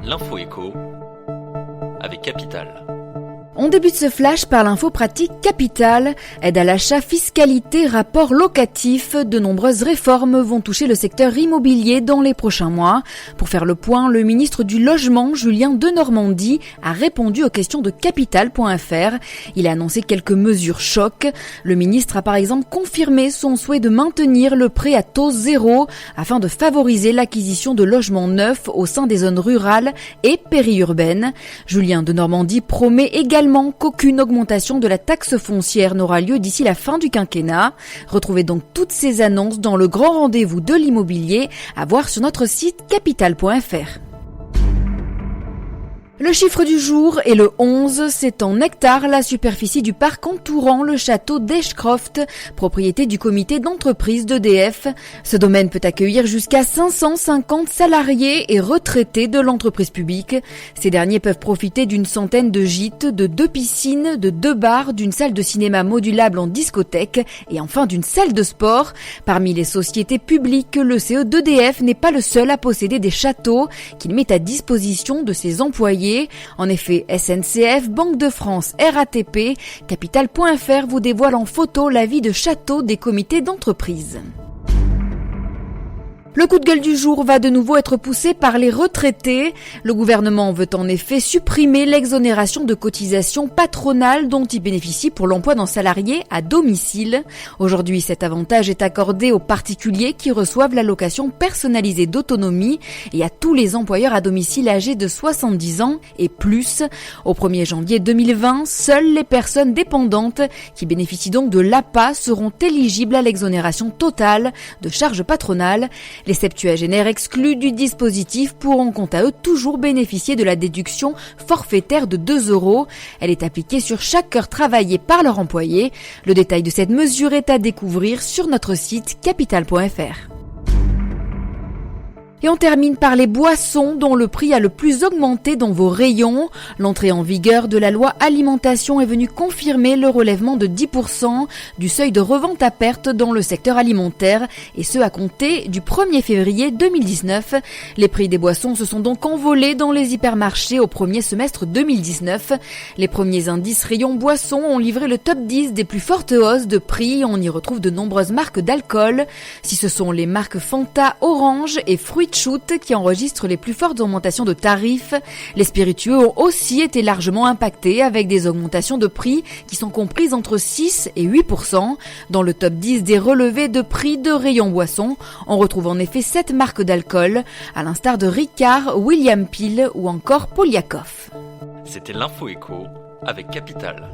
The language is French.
L'info écho avec Capital. On débute ce flash par l'info pratique Capital. Aide à l'achat, fiscalité, rapport locatif. De nombreuses réformes vont toucher le secteur immobilier dans les prochains mois. Pour faire le point, le ministre du Logement, Julien Denormandie, a répondu aux questions de Capital.fr. Il a annoncé quelques mesures choc. Le ministre a par exemple confirmé son souhait de maintenir le prêt à taux zéro afin de favoriser l'acquisition de logements neufs au sein des zones rurales et périurbaines. Julien Denormandie promet également qu'aucune augmentation de la taxe foncière n'aura lieu d'ici la fin du quinquennat. Retrouvez donc toutes ces annonces dans le grand rendez-vous de l'immobilier à voir sur notre site capital.fr. Le chiffre du jour est le 11, c'est en hectares la superficie du parc entourant le château d'Eschcroft, propriété du comité d'entreprise d'EDF. Ce domaine peut accueillir jusqu'à 550 salariés et retraités de l'entreprise publique. Ces derniers peuvent profiter d'une centaine de gîtes, de 2 piscines, de 2 bars, d'une salle de cinéma modulable en discothèque et enfin d'une salle de sport. Parmi les sociétés publiques, le CE d'EDF n'est pas le seul à posséder des châteaux qu'il met à disposition de ses employés. En effet, SNCF, Banque de France, RATP, Capital.fr vous dévoile en photo la vie de château des comités d'entreprise. Le coup de gueule du jour va de nouveau être poussé par les retraités. Le gouvernement veut en effet supprimer l'exonération de cotisations patronales dont ils bénéficient pour l'emploi d'un salarié à domicile. Aujourd'hui, cet avantage est accordé aux particuliers qui reçoivent l'allocation personnalisée d'autonomie et à tous les employeurs à domicile âgés de 70 ans et plus. Au 1er janvier 2020, seules les personnes dépendantes qui bénéficient donc de l'APA seront éligibles à l'exonération totale de charges patronales. Les septuagénaires exclus du dispositif pourront quant à eux toujours bénéficier de la déduction forfaitaire de 2 €. Elle est appliquée sur chaque heure travaillée par leur employé. Le détail de cette mesure est à découvrir sur notre site capital.fr. Et on termine par les boissons dont le prix a le plus augmenté dans vos rayons. L'entrée en vigueur de la loi alimentation est venue confirmer le relèvement de 10% du seuil de revente à perte dans le secteur alimentaire et ce à compter du 1er février 2019. Les prix des boissons se sont donc envolés dans les hypermarchés au premier semestre 2019. Les premiers indices rayons boissons ont livré le top 10 des plus fortes hausses de prix. On y retrouve de nombreuses marques d'alcool. Si ce sont les marques Fanta, Orange et Fruit Shoot qui enregistrent les plus fortes augmentations de tarifs. Les spiritueux ont aussi été largement impactés avec des augmentations de prix qui sont comprises entre 6 et 8%. Dans le top 10 des relevés de prix de rayons boissons, on retrouve en effet 7 marques d'alcool, à l'instar de Ricard, William Peel ou encore Poliakov. C'était l'info écho avec Capital.